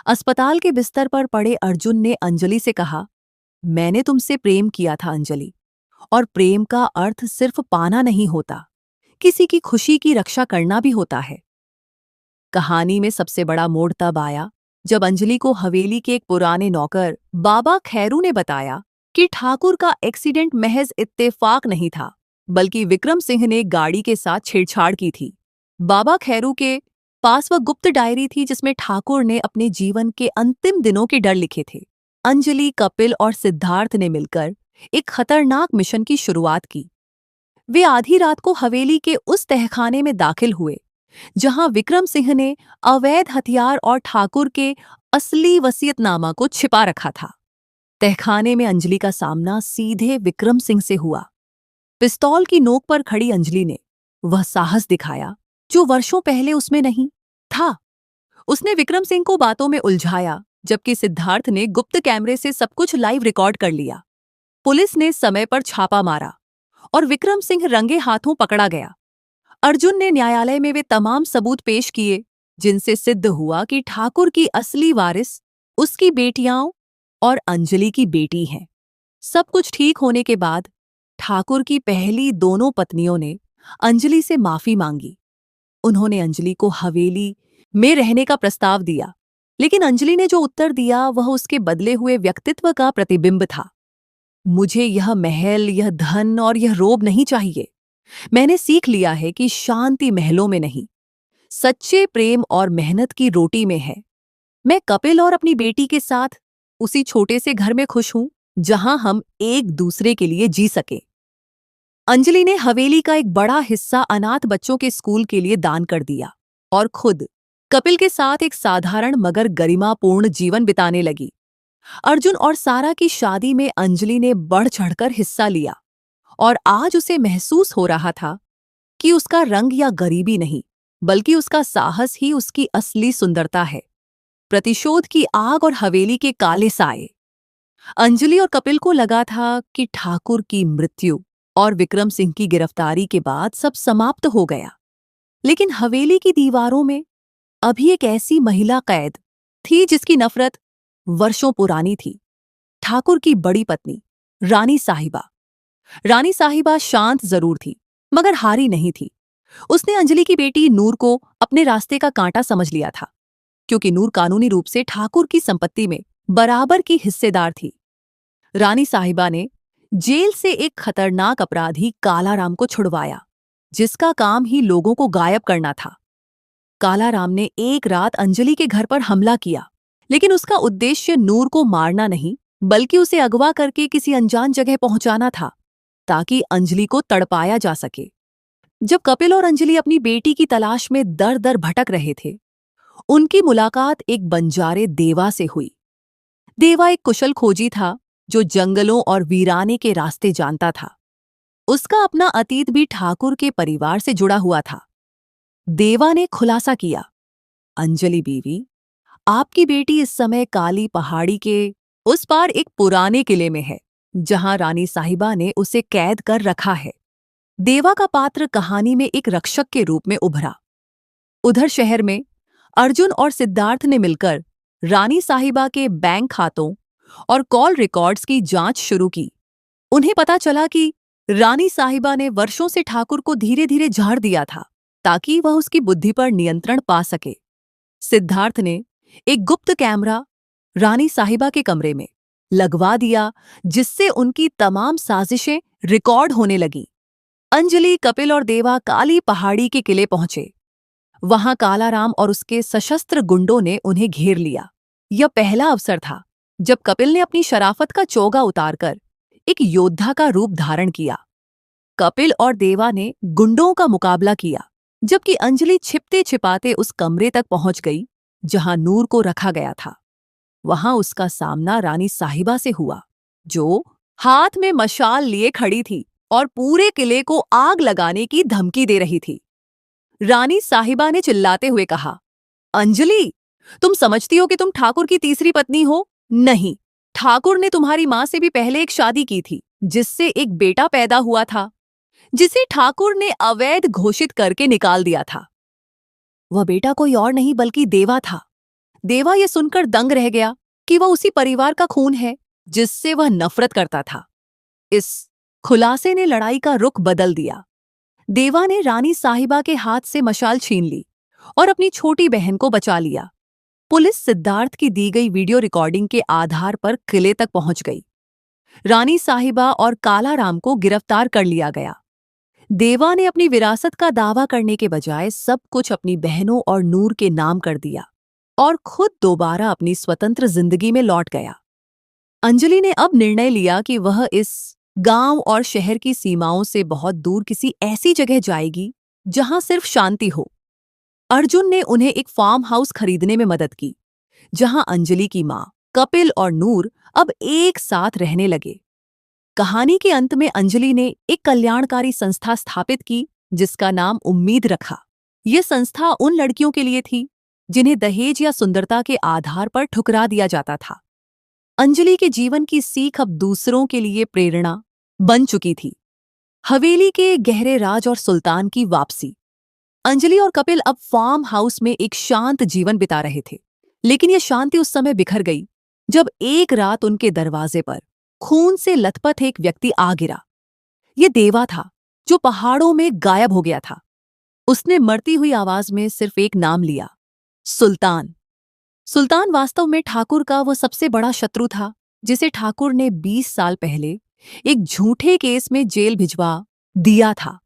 Speaker 1: अस्पताल के बिस्तर पर पड़े अर्जुन ने अंजलि से कहा, मैंने तुमसे प्रेम किया था अंजलि, और प्रेम का अर्थ सिर्फ पाना नहीं होता, किसी की खुशी की रक्षा करना भी होता है। कहानी में सबसे बड़ा मोड़ तब आया जब अंजलि को हवेली के एक पुराने नौकर बाबा खैरू ने बताया कि ठाकुर का एक्सीडेंट महज इत्तेफाक नहीं था, बल्कि विक्रम सिंह ने गाड़ी के साथ छेड़छाड़ की थी। बाबा खैरू के पास वह गुप्त डायरी थी जिसमें ठाकुर ने अपने जीवन के अंतिम दिनों के डर लिखे थे। अंजलि, कपिल और सिद्धार्थ ने मिलकर एक खतरनाक मिशन की शुरुआत की। वे आधी रात को हवेली के उस तहखाने में दाखिल हुए जहां विक्रम सिंह ने अवैध हथियार और ठाकुर के असली वसीयतनामा को छिपा रखा था। तहखाने में अंजलि का सामना सीधे विक्रम सिंह से हुआ। पिस्तौल की नोक पर खड़ी अंजलि ने वह साहस दिखाया जो वर्षों पहले उसमें नहीं था। उसने विक्रम सिंह को बातों में उलझाया, जबकि सिद्धार्थ ने गुप्त कैमरे से सब कुछ लाइव रिकॉर्ड कर लिया। पुलिस ने समय पर छापा मारा और विक्रम सिंह रंगे हाथों पकड़ा गया। अर्जुन ने न्यायालय में वे तमाम सबूत पेश किए जिनसे सिद्ध हुआ कि ठाकुर की असली वारिस उसकी बेटियां और अंजलि की बेटी हैं। सब कुछ ठीक होने के बाद ठाकुर की पहली दोनों पत्नियों ने अंजलि से माफी मांगी। उन्होंने अंजलि को हवेली में रहने का प्रस्ताव दिया, लेकिन अंजलि ने जो उत्तर दिया वह उसके बदले हुए व्यक्तित्व का प्रतिबिंब था। मुझे यह महल, यह धन और यह रोब नहीं चाहिए। मैंने सीख लिया है कि शांति महलों में नहीं, सच्चे प्रेम और मेहनत की रोटी में है। मैं कपिल और अपनी बेटी के साथ उसी छोटे से घर में खुश हूं जहां हम एक दूसरे के लिए जी सके। अंजलि ने हवेली का एक बड़ा हिस्सा अनाथ बच्चों के स्कूल के लिए दान कर दिया और खुद कपिल के साथ एक साधारण मगर गरिमापूर्ण जीवन बिताने लगी। अर्जुन और सारा की शादी में अंजलि ने बढ़ चढ़कर हिस्सा लिया और आज उसे महसूस हो रहा था कि उसका रंग या गरीबी नहीं, बल्कि उसका साहस ही उसकी असली सुंदरता है। प्रतिशोध की आग और हवेली के काले साए। अंजलि और कपिल को लगा था कि ठाकुर की मृत्यु और विक्रम सिंह की गिरफ्तारी के बाद सब समाप्त हो गया। लेकिन हवेली की दीवारों में अभी एक ऐसी महिला कैद थी जिसकी नफरत वर्षों पुरानी थी। ठाकुर की बड़ी पत्नी रानी साहिबा। रानी साहिबा शांत जरूर थी, मगर हारी नहीं थी। उसने अंजलि की बेटी नूर को अपने रास्ते का कांटा समझ लिया था, क्योंकि नूर कानूनी रूप से ठाकुर की संपत्ति में बराबर की हिस्सेदार थी। रानी साहिबा ने जेल से एक खतरनाक अपराधी कालाराम को छुड़वाया, जिसका काम ही लोगों को गायब करना था। कालाराम ने एक रात अंजलि के घर पर हमला किया, लेकिन उसका उद्देश्य नूर को मारना नहीं, बल्कि उसे अगवा करके किसी अनजान जगह पहुंचाना था, ताकि अंजलि को तड़पाया जा सके। जब कपिल और अंजलि अपनी बेटी की तलाश में दर दर भटक रहे थे, उनकी मुलाकात एक बंजारे देवा से हुई। देवा एक कुशल खोजी था जो जंगलों और वीराने के रास्ते जानता था। उसका अपना अतीत भी ठाकुर के परिवार से जुड़ा हुआ था। देवा ने खुलासा किया, अंजलि बीवी, आपकी बेटी इस समय काली पहाड़ी के उस पार एक पुराने किले में है, जहां रानी साहिबा ने उसे कैद कर रखा है। देवा का पात्र कहानी में एक रक्षक के रूप में उभरा। उधर शहर में अर्जुन और सिद्धार्थ ने मिलकर रानी साहिबा के बैंक खातों और कॉल रिकॉर्ड्स की जांच शुरू की। उन्हें पता चला कि रानी साहिबा ने वर्षों से ठाकुर को धीरे धीरे झाड़ दिया था, ताकि वह उसकी बुद्धि पर नियंत्रण पा सके। सिद्धार्थ ने एक गुप्त कैमरा रानी साहिबा के कमरे में लगवा दिया, जिससे उनकी तमाम साजिशें रिकॉर्ड होने लगीं। अंजलि, कपिल और देवा काली पहाड़ी के किले पहुंचे। वहां कालाराम और उसके सशस्त्र गुंडों ने उन्हें घेर लिया। यह पहला अवसर था जब कपिल ने अपनी शराफत का चोगा उतारकर एक योद्धा का रूप धारण किया। कपिल और देवा ने गुंडों का मुकाबला किया, जबकि अंजलि छिपते छिपाते उस कमरे तक पहुंच गई जहां नूर को रखा गया था। वहां उसका सामना रानी साहिबा से हुआ, जो हाथ में मशाल लिए खड़ी थी और पूरे किले को आग लगाने की धमकी दे रही थी। रानी साहिबा ने चिल्लाते हुए कहा, अंजलि, तुम समझती हो कि तुम ठाकुर की तीसरी पत्नी हो? नहीं, ठाकुर ने तुम्हारी मां से भी पहले एक शादी की थी, जिससे एक बेटा पैदा हुआ था, जिसे ठाकुर ने अवैध घोषित करके निकाल दिया था। वह बेटा कोई और नहीं बल्कि देवा था। देवा यह सुनकर दंग रह गया कि वह उसी परिवार का खून है जिससे वह नफरत करता था। इस खुलासे ने लड़ाई का रुख बदल दिया। देवा ने रानी साहिबा के हाथ से मशाल छीन ली और अपनी छोटी बहन को बचा लिया। पुलिस सिद्धार्थ की दी गई वीडियो रिकॉर्डिंग के आधार पर किले तक पहुंच गई। रानी साहिबा और कालाराम को गिरफ्तार कर लिया गया। देवा ने अपनी विरासत का दावा करने के बजाय सब कुछ अपनी बहनों और नूर के नाम कर दिया और खुद दोबारा अपनी स्वतंत्र जिंदगी में लौट गया। अंजलि ने अब निर्णय लिया कि वह इस गांव और शहर की सीमाओं से बहुत दूर किसी ऐसी जगह जाएगी जहां सिर्फ शांति हो। अर्जुन ने उन्हें एक फार्म हाउस खरीदने में मदद की, जहां अंजलि की मां, कपिल और नूर अब एक साथ रहने लगे। कहानी के अंत में अंजलि ने एक कल्याणकारी संस्था स्थापित की, जिसका नाम उम्मीद रखा। यह संस्था उन लड़कियों के लिए थी जिन्हें दहेज या सुंदरता के आधार पर ठुकरा दिया जाता था। अंजलि के जीवन की सीख अब दूसरों के लिए प्रेरणा बन चुकी थी। हवेली के गहरे राज और सुल्तान की वापसी। अंजलि और कपिल अब फार्म हाउस में एक शांत जीवन बिता रहे थे, लेकिन यह शांति उस समय बिखर गई जब एक रात उनके दरवाजे पर खून से लथपथ एक व्यक्ति आ गिरा। यह देवा था, जो पहाड़ों में गायब हो गया था। उसने मरती हुई आवाज में सिर्फ एक नाम लिया, सुल्तान। सुल्तान वास्तव में ठाकुर का वो सबसे बड़ा शत्रु था, जिसे ठाकुर ने 20 साल पहले एक झूठे केस में जेल भिजवा दिया था।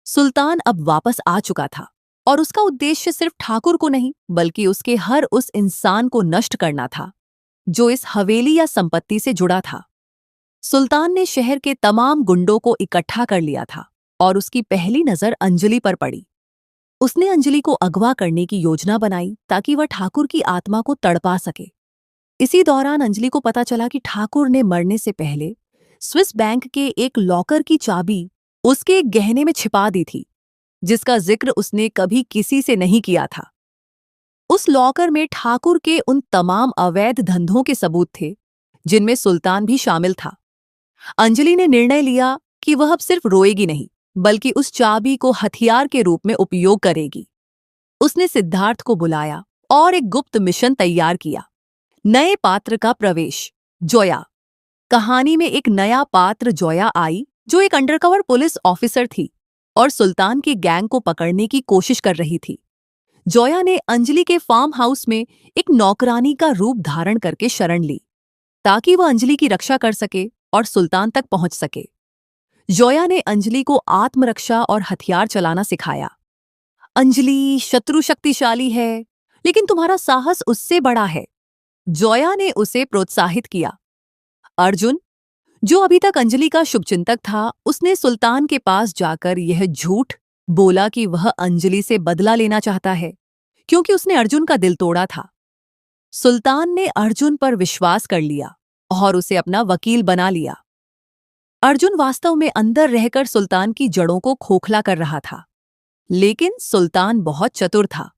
Speaker 1: सुल्तान अब वापस आ चुका था और उसका उद्देश्य सिर्फ ठाकुर को नहीं, बल्कि उसके हर उस इंसान को नष्ट करना था जो इस हवेली या संपत्ति से जुड़ा था। सुल्तान ने शहर के तमाम गुंडों को इकट्ठा कर लिया था और उसकी पहली नजर अंजलि पर पड़ी। उसने अंजलि को अगवा करने की योजना बनाई ताकि वह ठाकुर की आत्मा को तड़पा सके। इसी दौरान अंजलि को पता चला कि ठाकुर ने मरने से पहले स्विस बैंक के एक लॉकर की चाबी उसके एक गहने में छिपा दी थी, जिसका जिक्र उसने कभी किसी से नहीं किया था। उस लॉकर में ठाकुर के उन तमाम अवैध धंधों के सबूत थे, जिनमें सुल्तान भी शामिल था। अंजलि ने निर्णय लिया कि वह अब सिर्फ रोएगी नहीं, बल्कि उस चाबी को हथियार के रूप में उपयोग करेगी। उसने सिद्धार्थ को बुलाया और एक गुप्त मिशन तैयार किया। नए पात्र का प्रवेश। जोया। कहानी में एक नया पात्र जोया आई, जो एक अंडरकवर पुलिस ऑफिसर थी और सुल्तान की गैंग को पकड़ने की कोशिश कर रही थी। जोया ने अंजलि के फार्म हाउस में एक नौकरानी का रूप धारण करके शरण ली, ताकि वह अंजलि की रक्षा कर सके और सुल्तान तक पहुंच सके। जोया ने अंजलि को आत्मरक्षा और हथियार चलाना सिखाया। अंजलि, शत्रु शक्तिशाली है, लेकिन तुम्हारा साहस उससे बड़ा है। जोया ने उसे प्रोत्साहित किया। अर्जुन, जो अभी तक अंजलि का शुभचिंतक था, उसने सुल्तान के पास जाकर यह झूठ बोला कि वह अंजलि से बदला लेना चाहता है, क्योंकि उसने अर्जुन का दिल तोड़ा था। सुल्तान ने अर्जुन पर विश्वास कर लिया और उसे अपना वकील बना लिया। अर्जुन वास्तव में अंदर रहकर सुल्तान की जड़ों को खोखला कर रहा था, लेकिन सुल्तान बहुत चतुर था।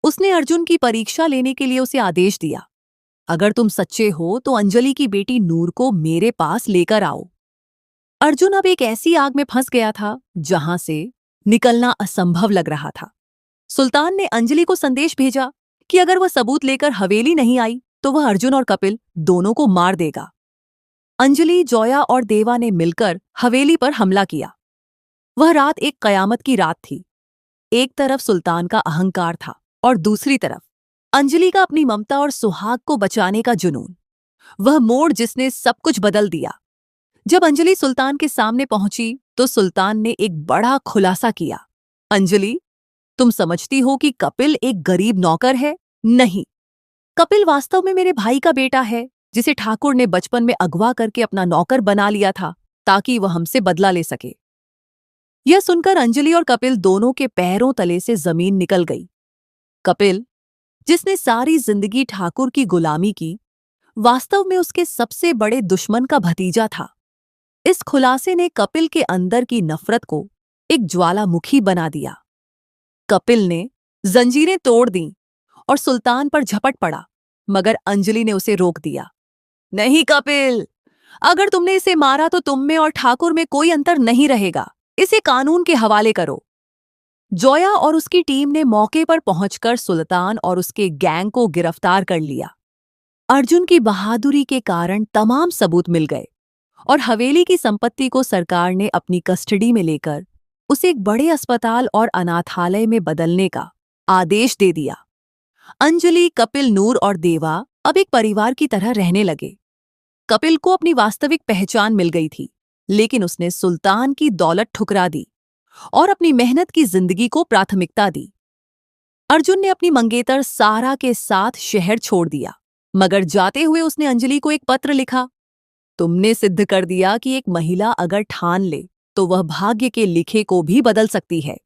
Speaker 1: उसने अर्जुन की परीक्षा लेने के लिए उसे आदेश दिया, अगर तुम सच्चे हो तो अंजलि की बेटी नूर को मेरे पास लेकर आओ। अर्जुन अब एक ऐसी आग में फंस गया था जहां से निकलना असंभव लग रहा था। सुल्तान ने अंजलि को संदेश भेजा कि अगर वह सबूत लेकर हवेली नहीं आई तो वह अर्जुन और कपिल दोनों को मार देगा। अंजलि, जोया और देवा ने मिलकर हवेली पर हमला किया। वह रात एक कयामत की रात थी। एक तरफ सुल्तान का अहंकार था और दूसरी तरफ अंजलि का अपनी ममता और सुहाग को बचाने का जुनून। वह मोड़ जिसने सब कुछ बदल दिया। जब अंजलि सुल्तान के सामने पहुंची तो सुल्तान ने एक बड़ा खुलासा किया। अंजलि, तुम समझती हो कि कपिल एक गरीब नौकर है? नहीं, कपिल वास्तव में मेरे भाई का बेटा है, जिसे ठाकुर ने बचपन में अगवा करके अपना नौकर बना लिया था, ताकि वह हमसे बदला ले सके। यह सुनकर अंजलि और कपिल दोनों के पैरों तले से जमीन निकल गई। कपिल, जिसने सारी जिंदगी ठाकुर की गुलामी की, वास्तव में उसके सबसे बड़े दुश्मन का भतीजा था। इस खुलासे ने कपिल के अंदर की नफरत को एक ज्वालामुखी बना दिया। कपिल ने जंजीरें तोड़ दीं और सुल्तान पर झपट पड़ा, मगर अंजलि ने उसे रोक दिया। नहीं कपिल, अगर तुमने इसे मारा तो तुम में और ठाकुर में कोई अंतर नहीं रहेगा। इसे कानून के हवाले करो। जोया और उसकी टीम ने मौके पर पहुंचकर सुल्तान और उसके गैंग को गिरफ्तार कर लिया। अर्जुन की बहादुरी के कारण तमाम सबूत मिल गए और हवेली की संपत्ति को सरकार ने अपनी कस्टडी में लेकर उसे एक बड़े अस्पताल और अनाथालय में बदलने का आदेश दे दिया। अंजलि, कपिल, नूर और देवा अब एक परिवार की तरह रहने लगे। कपिल को अपनी वास्तविक पहचान मिल गई थी, लेकिन उसने सुल्तान की दौलत ठुकरा दी और अपनी मेहनत की जिंदगी को प्राथमिकता दी। अर्जुन ने अपनी मंगेतर सारा के साथ शहर छोड़ दिया, मगर जाते हुए उसने अंजलि को एक पत्र लिखा। तुमने सिद्ध कर दिया कि एक महिला अगर ठान ले तो वह भाग्य के लिखे को भी बदल सकती है।